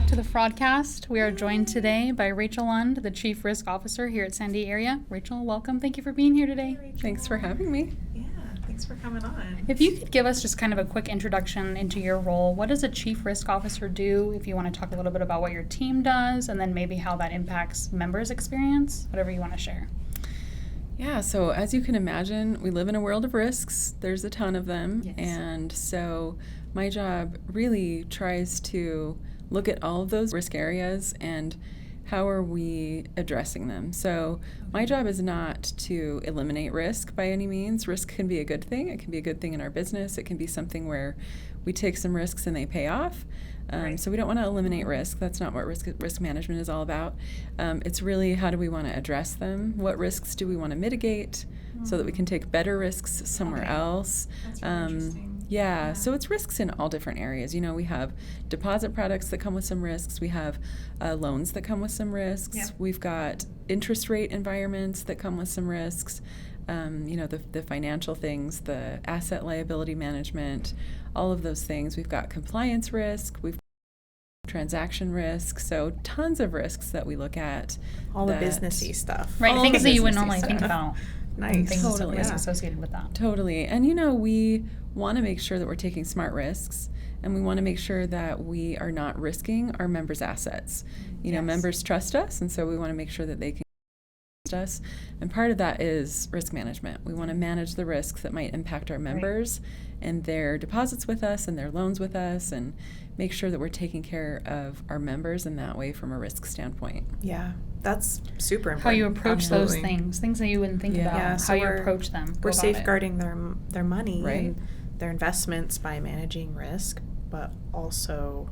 back to the Fraudcast. We are joined today by Rachel Lund, the Chief Risk Officer here at Sandia Area. Rachel, welcome. Thank you for being here today. Hey, Rachel. Thanks for having me. Yeah, thanks for coming on. If you could give us just kind of a quick introduction into your role, what does a Chief Risk Officer do? If you want to talk a little bit about what your team does, and then maybe how that impacts members' experience, whatever you want to share. Yeah, so as you can imagine, we live in a world of risks. There's a ton of them. Yes. And so my job really tries to look at all of those risk areas and how are we addressing them. So my job is not to eliminate risk by any means. Risk can be a good thing. It can be a good thing in our business. It can be something where we take some risks and they pay off. Right. So we don't want to eliminate risk. That's not what risk management is all about. It's really how do we want to address them? What risks do we want to mitigate so that we can take better risks somewhere Okay. else? That's really interesting. Yeah, so it's risks in all different areas. You know, we have deposit products that come with some risks. We have loans that come with some risks. Yep. We've got interest rate environments that come with some risks. The financial things, the asset liability management, all of those things. We've got compliance risk. We've got transaction risk. So tons of risks that we look at. All the that- businessy stuff. Right, All things the that you would businessy normally think stuff. about. Nice. Things Totally. risk Yeah. associated with that. Totally. And, we want to make sure that we're taking smart risks, and we want to make sure that we are not risking our members' assets. Yes. Members trust us, and so we want to make sure that they can trust us. And part of that is risk management. We want to manage the risks that might impact our members and their deposits with us and their loans with us, and make sure that we're taking care of our members in that way from a risk standpoint. Yeah, that's super important. How you approach Absolutely. those things that you wouldn't think Yeah. about, Yeah, so how you we're- approach them. We're go about it. safeguarding their money Right. and their investments by managing risk, but also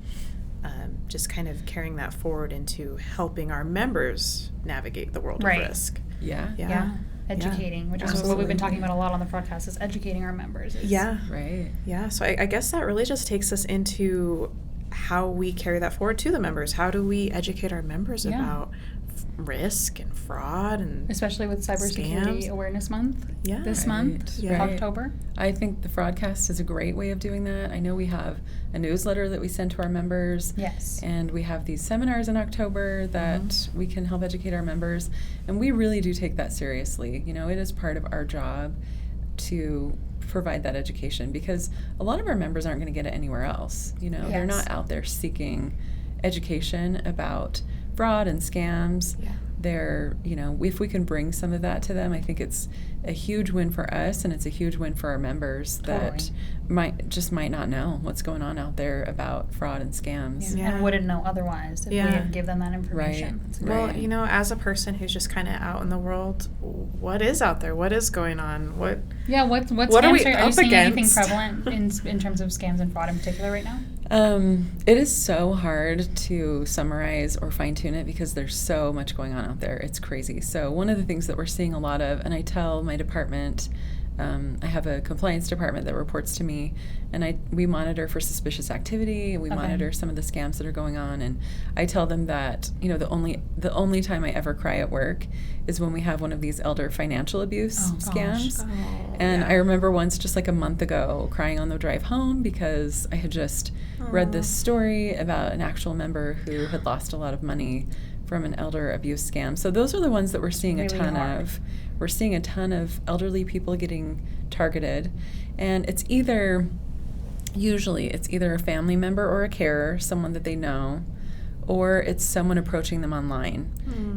just kind of carrying that forward into helping our members navigate the world Right. of risk. Yeah. Yeah, educating, which is what we've Absolutely. been talking about a lot on the broadcast, is educating our members. Yeah. Right. Yeah, so I guess that really just takes us into how we carry that forward to the members. How do we educate our members Yeah. about risk and fraud and Especially with Cybersecurity Scams. Awareness Month Yeah. this month, Yeah. October. I think the Fraudcast is a great way of doing that. I know we have a newsletter that we send to our members. Yes. And we have these seminars in October that we can help educate our members. And we really do take that seriously. It is part of our job to provide that education because a lot of our members aren't going to get it anywhere else. They're Yes. not out there seeking education about fraud and scams. Yeah. If we can bring some of that to them, I think it's a huge win for us and it's a huge win for our members that might not know what's going on out there about fraud and scams. Yeah. And wouldn't know otherwise if we Yeah. didn't give them that information. Right. It's Well, Right. as a person who's just kind of out in the world, what is out there? What is going on? What? Yeah, what What scams are we are you up seeing anything against? prevalent in terms of scams and fraud in particular right now? It is so hard to summarize or fine tune it because there's so much going on out there. It's crazy. So one of the things that we're seeing a lot of, and I tell my department, I have a compliance department that reports to me, and we monitor for suspicious activity. We Okay. monitor some of the scams that are going on, and I tell them that the only time I ever cry at work is when we have one of these elder financial abuse Oh, gosh. scams. Oh, And yeah. I remember once, just like a month ago, crying on the drive home because I had just read this story about an actual member who had lost a lot of money from an elder abuse scam. So those are the ones that we're seeing Really a ton hard. of. We're seeing a ton of elderly people getting targeted. And usually it's either a family member or a carer, someone that they know, or it's someone approaching them online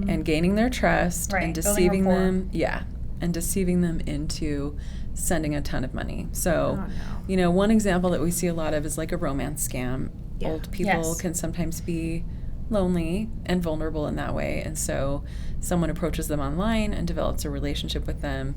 and gaining their trust Right, and building deceiving rapport. them. Yeah, and deceiving them into sending a ton of money. So, Oh, no. one example that we see a lot of is like a romance scam. Yeah. Old people Yes. can sometimes be lonely and vulnerable in that way. And so someone approaches them online and develops a relationship with them.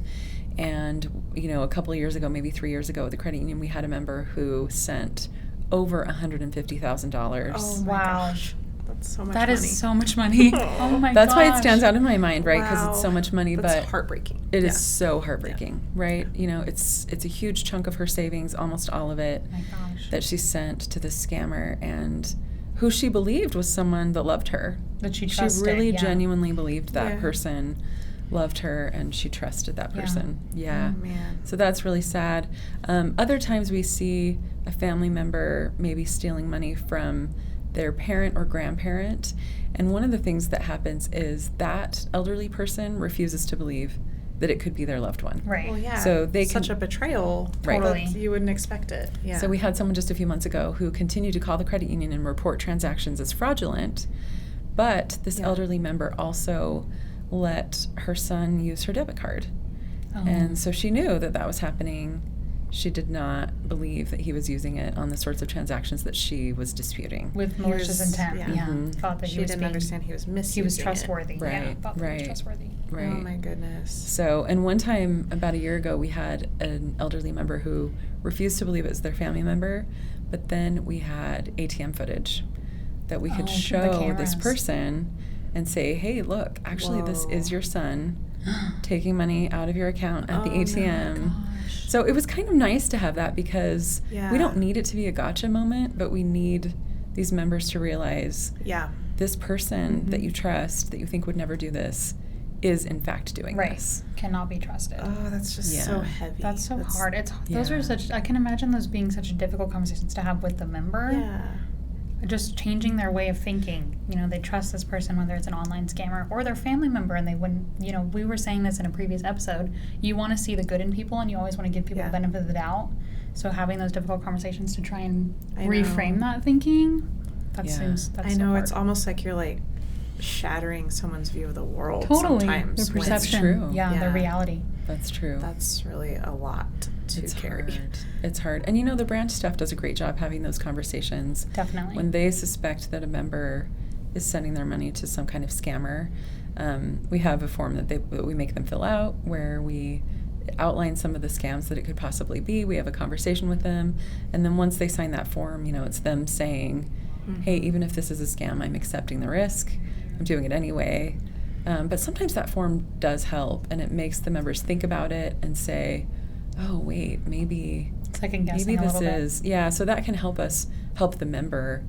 And, a couple of years ago, maybe 3 years ago at the credit union, we had a member who sent over $150,000. Oh my Wow. gosh, that's so much That money. is so much money. Oh my That's why it gosh. stands out in my mind, right? Because Wow. it's so much money, That's but heartbreaking. it is Yeah. so heartbreaking, right? It's a huge chunk of her savings, almost all of it, Oh my gosh. that she sent to this scammer, and who she believed was someone that loved her. That she She trusted, really yeah. genuinely believed that Yeah. person loved her, and she trusted that Yeah. person. Yeah. Oh, man. So that's really sad. Other times we see a family member maybe stealing money from their parent or grandparent. And one of the things that happens is that elderly person refuses to believe that it could be their loved one. Right. Well, yeah. So they such can, a betrayal. Right. Totally. That you wouldn't expect it. Yeah. So we had someone just a few months ago who continued to call the credit union and report transactions as fraudulent, but this elderly member also let her son use her debit card. Oh. And so she knew that that was happening. She did not believe that he was using it on the sorts of transactions that she was disputing. With malicious intent. yeah. Yeah. Mhm. Thought that she he was didn't being, understand he was misusing he was it. trustworthy. Yeah. Right, Thought that he was right. trustworthy. Right. Oh my goodness. So, and one time about a year ago, we had an elderly member who refused to believe it was their family member, but then we had ATM footage that we could the show this cameras. person and say, hey, look, actually this Whoa. is your son taking money out of your account at the Oh, no. ATM. Gosh. So it was kind of nice to have that because Yeah. we don't need it to be a gotcha moment, but we need these members to realize Yeah. this person Mhm. that you trust, that you think would never do this, is in fact doing Right. this. Cannot be trusted. Oh, that's just so Yeah. heavy. That's so hard. Those yeah. are such. I can imagine those being such difficult conversations to have with the member. Yeah. Just changing their way of thinking. You know, they trust this person, whether it's an online scammer or their family member, and they wouldn't. You know, we were saying this in a previous episode. You want to see the good in people, and you always want to give people Yeah. the benefit of the doubt. So having those difficult conversations to try and I know. reframe that thinking. That Yeah. seems. That's I so know hard. it's almost like you're like shattering someone's view of the world totally sometimes. their when it's- perception. true. Yeah, their Yeah. reality. That's true. That's really a lot to it's carry. hard. It's hard. And you know, the branch staff does a great job having those conversations. Definitely. When they suspect that a member is sending their money to some kind of scammer, we have a form that we make them fill out where we outline some of the scams that it could possibly be. We have a conversation with them. And then once they sign that form, you know, it's them saying, hey, even if this is a scam, I'm accepting the risk. I'm doing it anyway. But sometimes that form does help, and it makes the members think about it and say, oh, wait, maybe Second guessing maybe a this little bit. is, yeah, so that can help the member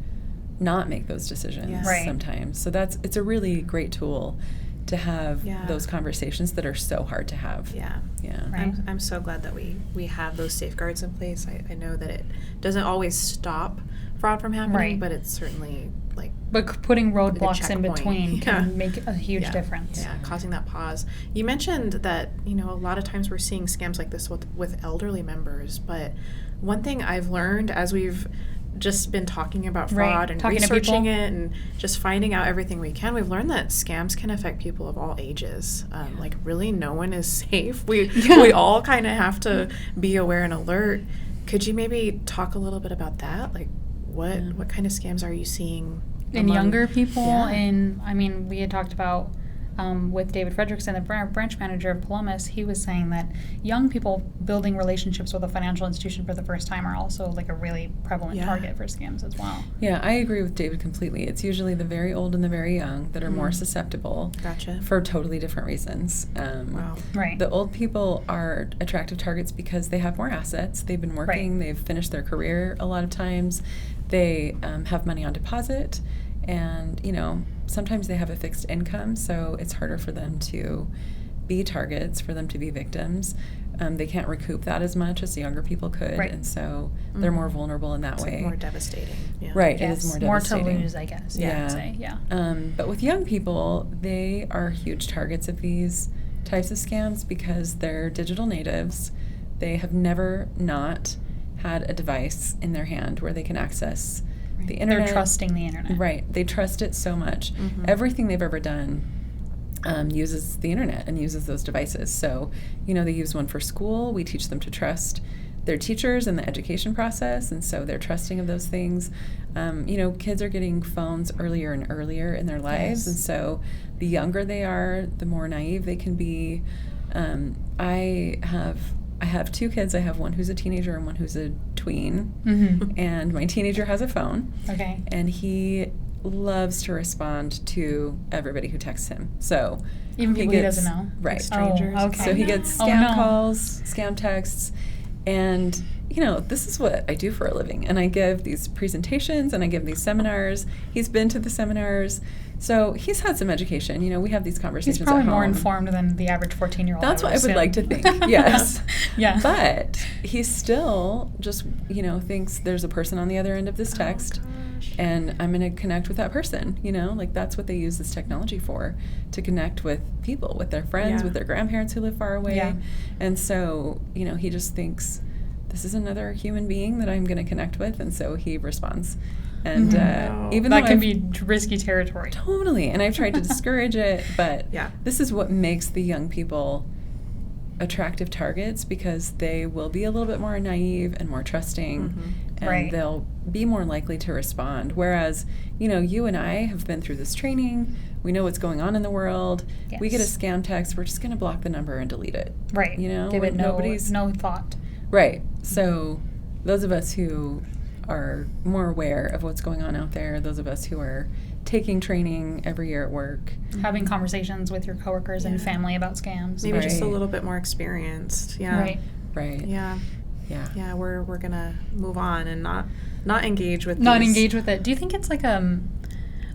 not make those decisions Yes. Right. sometimes. So it's a really great tool to have Yeah. those conversations that are so hard to have. Yeah. Yeah. Right. I'm so glad that we have those safeguards in place. I know that it doesn't always stop fraud from happening, Right. but it's certainly like But putting roadblocks in checkpoint. between Yeah. can make a huge yeah, difference. Yeah, causing that pause. You mentioned that, you know, a lot of times we're seeing scams like this with elderly members, but one thing I've learned as we've just been talking about fraud Right, and talking to researching people. it and just finding out everything we can, we've learned that scams can affect people of all ages. Like really no one is safe. We all kind of have to be aware and alert. Could you maybe talk a little bit about that? Like what kind of scams are you seeing In among- younger people, Yeah. I mean, we had talked about with David Frederickson, the branch manager of Columbus, he was saying that young people building relationships with a financial institution for the first time are also like a really prevalent Yeah. target for scams as well. Yeah, I agree with David completely. It's usually the very old and the very young that are more susceptible Gotcha. for totally different reasons. Wow. Right. The old people are attractive targets because they have more assets. They've been working. Right. They've finished their career a lot of times. They have money on deposit. And, you know, sometimes they have a fixed income, so it's harder for them to be targets, for them to be victims. They can't recoup that as much as the younger people could. Right. And so they're more vulnerable in that It's way. more devastating. Yeah. Right. Yes, It is more more to devastating. lose, I guess. Yeah. I would say. Yeah. But with young people, they are huge targets of these types of scams because they're digital natives. They have never not had a device in their hand where they can access the internet. They're trusting the internet. Right. They trust it so much. Mhm. Everything they've ever done uses the internet and uses those devices. So, you know, they use one for school. We teach them to trust their teachers and the education process, and so they're trusting of those things. You know, kids are getting phones earlier and earlier in their lives, Yes. and so the younger they are, the more naive they can be. I have two kids. I have one who's a teenager and one who's a tween, Mm-hmm. and my teenager has a phone, Okay. and he loves to respond to everybody who texts him. So Even people he doesn't know. Right. Strangers. Oh, okay. So he gets Oh, scam no. calls, scam texts, and you know, this is what I do for a living. And I give these presentations and I give these seminars. He's been to the seminars. So he's had some education. You know, we have these conversations He's probably at home. more informed than the average 14-year-old. That's what I would assume. like to think, yes. Yeah. But he still just, you know, thinks there's a person on the other end of this text. gosh. And I'm going to connect with that person, you know? Like, that's what they use this technology for, to connect with people, with their friends, with their grandparents who live far away. Yeah. And so, you know, he just thinks, this is another human being that I'm going to connect with, and so he responds. And even that though can be risky territory. Totally. And I've tried to discourage it, but this is what makes the young people attractive targets, because they will be a little bit more naive and more trusting, and they'll be more likely to respond. Whereas, you know, you and I have been through this training. We know what's going on in the world. Yes. We get a scam text, we're just going to block the number and delete it. Right. You know, give it no thought. Right. So those of us who are more aware of what's going on out there, those of us who are taking training every year at work, having conversations with your coworkers and family about scams, maybe just a little bit more experienced. Right. Yeah, we're gonna move on and not engage with engage with it. Do you think it's like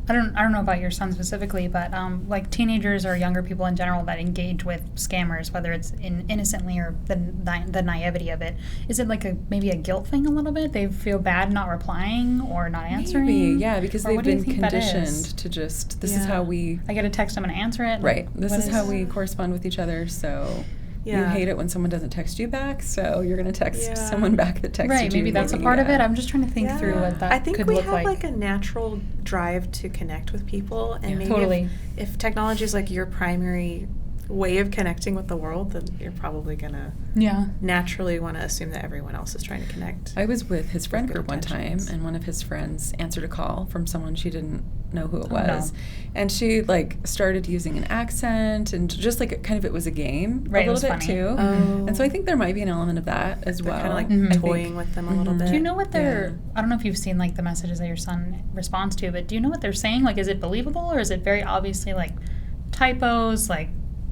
I don't know about your son specifically, but like teenagers or younger people in general that engage with scammers, whether it's innocently or the naivety of it, is it like maybe a guilt thing a little bit? They feel bad not replying or not answering? Maybe, yeah, because they've been conditioned to just, this is how we... I get a text, I'm going to answer it. Right, this is how we correspond with each other, so... You hate it when someone doesn't text you back, so you're going to text someone back that texted you. Right, maybe that's a part of it. I'm just trying to think through what that could look like. I think we have like a natural drive to connect with people, and maybe if technology is like your primary way of connecting with the world, then you're probably going to naturally want to assume that everyone else is trying to connect. I was with his friend group one time, and one of his friends answered a call from someone she didn't know who it was. And she like started using an accent, and just like kind of it was a game a little bit too. And so I think there might be an element of that as well. Kind of like toying with them a little bit. Do you know what they're, I don't know if you've seen like the messages that your son responds to, but do you know what they're saying? Like, is it believable, or is it very obviously like typos, like,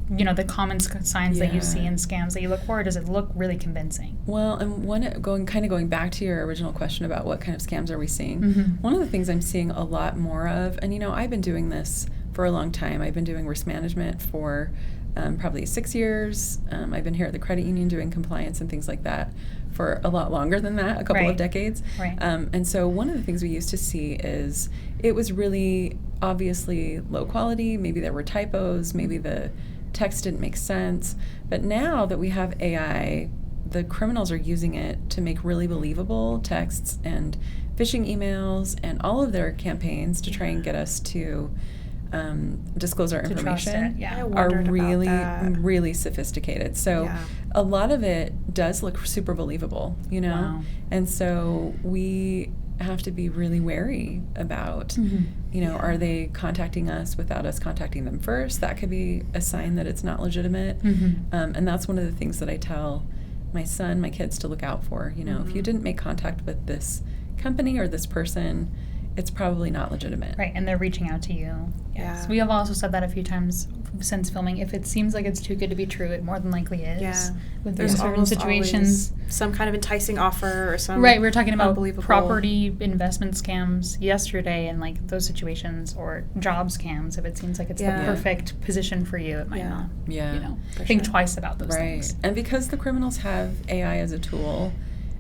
you know, the common signs that you see in scams that you look for? Or does it look really convincing? Well, and going back to your original question about what kind of scams are we seeing, one of the things I'm seeing a lot more of, and you know, I've been doing this for a long time. I've been doing risk management for probably 6 years. I've been here at the credit union doing compliance and things like that for a lot longer than that, a couple of decades. And so one of the things we used to see is it was really obviously low quality. Maybe there were typos, maybe the text didn't make sense. But now that we have AI, the criminals are using it to make really believable texts and phishing emails and all of their campaigns to try and get us to disclose our information are really, really sophisticated. So a lot of it does look super believable, you know? And so we have to be really wary about, you know, are they contacting us without us contacting them first? That could be a sign that it's not legitimate. And that's one of the things that I tell my son, my kids to look out for. You know, if you didn't make contact with this company or this person, it's probably not legitimate. Right, and they're reaching out to you. Yes. We have also said that a few times since filming. If it seems like it's too good to be true, it more than likely is. With certain situations. Some kind of enticing offer or some... Right, we were talking about property investment scams yesterday, and like those situations, or job scams. If it seems like it's the perfect position for you, it might not. You know, think twice about those things. And because the criminals have AI as a tool,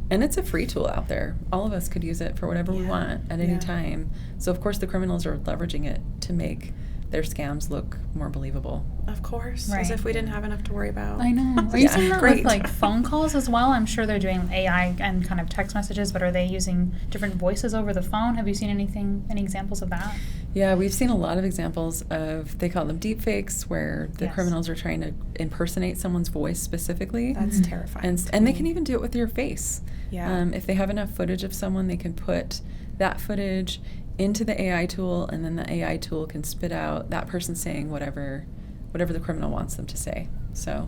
and it's a free tool out there. All of us could use it for whatever we want at any time. So, of course, the criminals are leveraging it to make their scams look more believable. Of course. As if we didn't have enough to worry about. I know. Are you seeing that with like phone calls as well? I'm sure they're doing AI and kind of text messages, but are they using different voices over the phone? Have you seen any examples of that? Yeah, we've seen a lot of examples of, they call them deep fakes, where the criminals are trying to impersonate someone's voice specifically. That's terrifying. And they can even do it with your face. If they have enough footage of someone, they can put that footage into the AI tool, and then the AI tool can spit out that person saying whatever the criminal wants them to say. So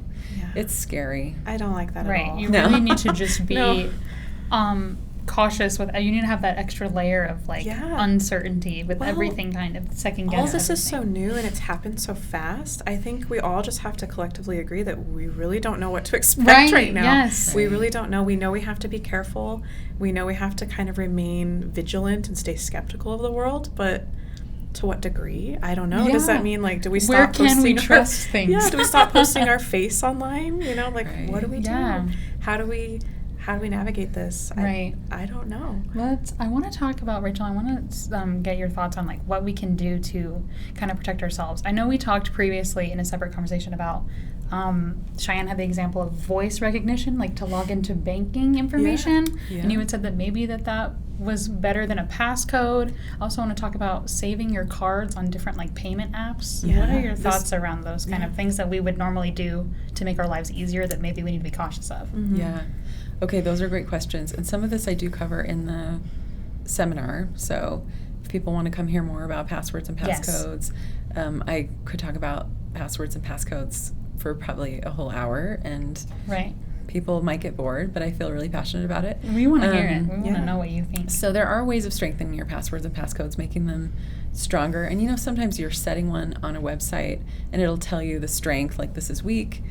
it's scary. I don't like that at all. Right. You really need to just be cautious with, you need to have that extra layer of like uncertainty with everything kind of second guess. All this is so new and it's happened so fast. I think we all just have to collectively agree that we really don't know what to expect right now. We really don't know. We know we have to be careful. We know we have to kind of remain vigilant and stay skeptical of the world, but to what degree? I don't know. Does that mean like, do we stop posting? Where can we trust things? Do we stop posting our face online? You know, like what do we do? How how do we navigate this? Right. I don't know. I want to talk about, Rachel, I want to get your thoughts on like what we can do to kind of protect ourselves. I know we talked previously in a separate conversation about Cheyenne had the example of voice recognition, like to log into banking information. Yeah. And you had said that maybe that was better than a passcode. I also want to talk about saving your cards on different like payment apps. Yeah. What are your thoughts around those kind of things that we would normally do to make our lives easier that maybe we need to be cautious of? Mm-hmm. Yeah. Okay, those are great questions. And some of this I do cover in the seminar. So if people want to come hear more about passwords and passcodes, I could talk about passwords and passcodes for probably a whole hour, and people might get bored, but I feel really passionate about it. We want to hear it. We want to know what you think. So there are ways of strengthening your passwords and passcodes, making them stronger. And sometimes you're setting one on a website and it'll tell you the strength, like this is weak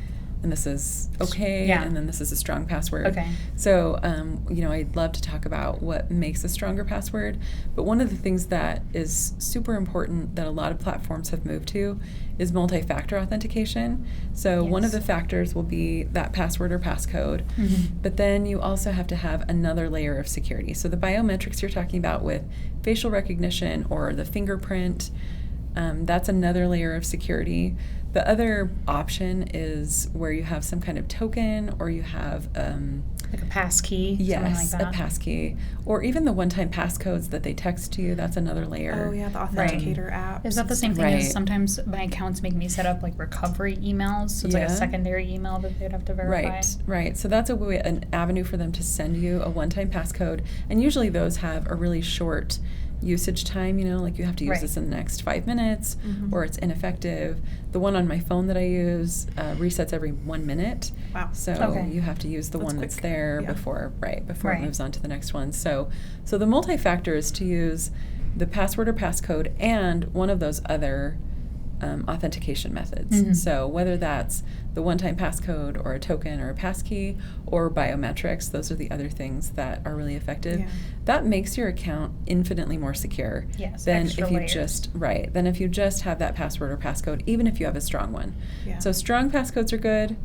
and this is okay, and then this is a strong password. Okay. So, I'd love to talk about what makes a stronger password, but one of the things that is super important that a lot of platforms have moved to is multi-factor authentication. So one of the factors will be that password or passcode, but then you also have to have another layer of security. So the biometrics you're talking about with facial recognition or the fingerprint, that's another layer of security. The other option is where you have some kind of token, or you have like a pass key. Yes, something like that. a pass key, or even the one-time passcodes that they text to you. That's another layer. Oh yeah, the authenticator apps. Is that the same thing as sometimes my accounts make me set up like recovery emails? So it's like a secondary email that they'd have to verify. Right. So that's an avenue for them to send you a one-time passcode, and usually those have a really short usage time, like you have to use this in the next 5 minutes, or it's ineffective. The one on my phone that I use resets every 1 minute. Wow. So you have to use the one that's there before it moves on to the next one. So the multi-factor is to use the password or passcode and one of those other authentication methods. So whether that's the one-time passcode or a token or a passkey or biometrics, those are the other things that are really effective. That makes your account infinitely more secure than if you just have that password or passcode, even if you have a strong one. So strong passcodes are good,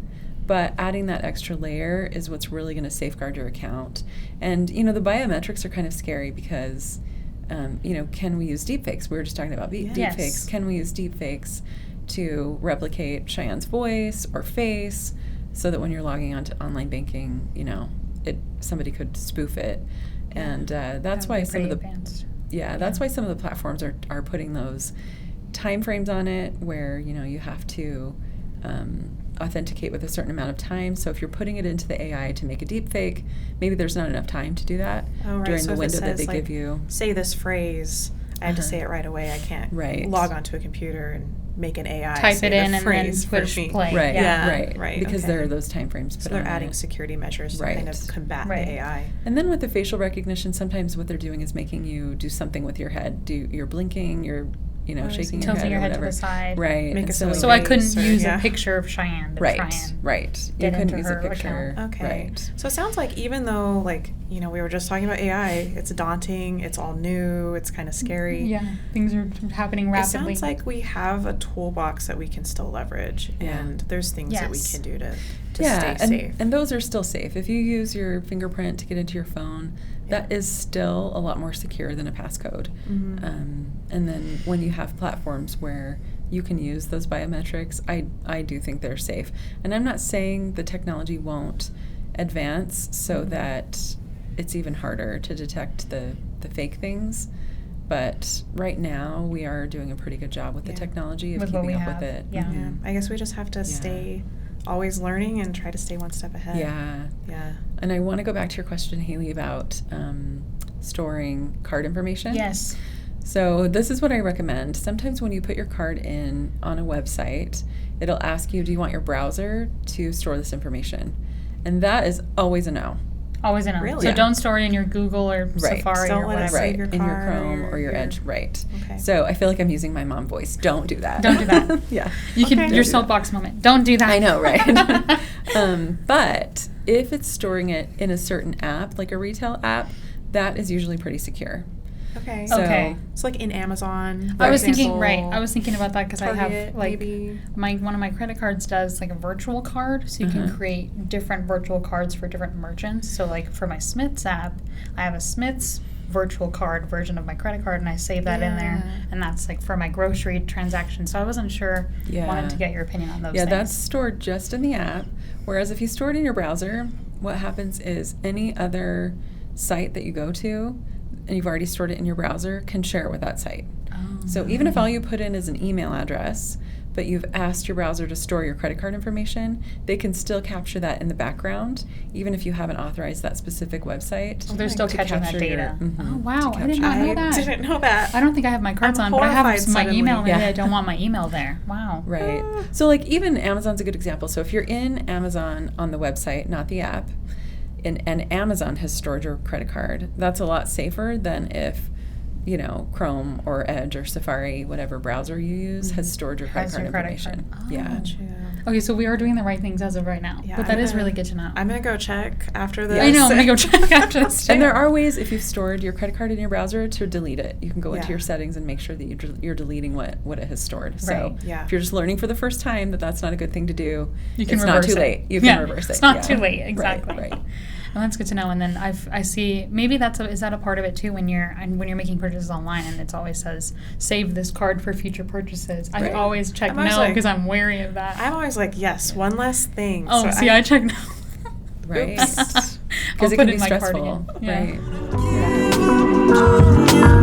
but adding that extra layer is what's really going to safeguard your account. And the biometrics are kind of scary because can we use deepfakes? We were just talking about deepfakes. Can we use deepfakes to replicate Cheyenne's voice or face so that when you're logging onto online banking, somebody could spoof it? And that's why some of the platforms are putting those time frames on it where you have to authenticate with a certain amount of time. So if you're putting it into the AI to make a deep fake, maybe there's not enough time to do that during the window that they give you. Say this phrase, I have to say it right away. I can't log onto a computer and make an AI type it in and then push play. Right. Because there are those time frames. So they're adding security measures to kind of combat the AI. And then with the facial recognition, sometimes what they're doing is making you do something with your head. You're blinking, you're shaking your head, tilting your head to whatever. the side. Right. So I couldn't use a picture of Cheyenne to try and You couldn't into use her a picture. account. Okay. Right. So it sounds like even though, we were just talking about AI, it's daunting, it's all new, it's kind of scary. Yeah, things are happening rapidly. It sounds like we have a toolbox that we can still leverage, and there's things that we can do to stay safe. And those are still safe. If you use your fingerprint to get into your phone, that is still a lot more secure than a passcode. And then when you have platforms where you can use those biometrics, I do think they're safe. And I'm not saying the technology won't advance so that it's even harder to detect the fake things. But right now, we are doing a pretty good job with the technology of keeping up with it. Yeah. I guess we just have to stay always learning and try to stay one step ahead. Yeah. And I want to go back to your question, Haley, about storing card information. Yes. So this is what I recommend. Sometimes when you put your card in on a website, it'll ask you, do you want your browser to store this information? And that is always a no. Always a no. Really? So don't store it in your Google or Safari don't or let whatever. it save your in your card Chrome or your Edge. Right. Okay. So I feel like I'm using my mom voice. Don't do that. Don't do that. Yeah. You can your soapbox moment. Don't do that. I know, right? But if it's storing it in a certain app, like a retail app, that is usually pretty secure. Okay. So, Okay. So like in Amazon. I for was thinking, example, right. I was thinking about that because I Target, have like maybe. one of my credit cards does like a virtual card, so you can create different virtual cards for different merchants. So like for my Smiths app, I have a Smiths virtual card version of my credit card, and I save that in there, Yeah. and that's like for my grocery transaction. So I wasn't sure. Yeah. Wanted to get your opinion on those. Yeah, things. that's stored just in the app. Whereas if you store it in your browser, what happens is any other site that you go to, and you've already stored it in your browser, can share it with that site. So even if all you put in is an email address, but you've asked your browser to store your credit card information, they can still capture that in the background, even if you haven't authorized that specific website. Oh, they're still to catching that capture data. your- Oh wow, to I did capture not know I that. didn't know that. I don't think I have my cards I'm on, but I have horrified my suddenly. email. Maybe Yeah. I don't want my email there. Wow. Right. So like even Amazon's a good example. So if you're in Amazon on the website, not the app, and Amazon has stored your credit card, that's a lot safer than if, you know, Chrome or Edge or Safari, whatever browser you use, has stored your credit Has card your credit information. card. Oh. Yeah. Okay, so we are doing the right things as of right now. Yeah, but that I'm is gonna- really good to know. I'm gonna go check after this. I know, I'm gonna go check after this too. And there are ways, if you've stored your credit card in your browser, to delete it. You can go into Yeah. your settings and make sure that you're deleting what it has stored. So Right. Yeah. if you're just learning for the first time that that's not a good thing to do, You can it's not reverse too it. late. You can Yeah, reverse it. it's not Yeah. too late, Right, exactly. Right. Well, that's good to know. And then I see maybe is that a part of it too when you're making purchases online and it always says save this card for future purchases. I Right. always check I'm always no like- because I'm wary of that. I'm always like, yes, one less thing. oh, So see, I check no. Right. I'll Because it put can in be my stressful. cardigan. Yeah. Right. Yeah.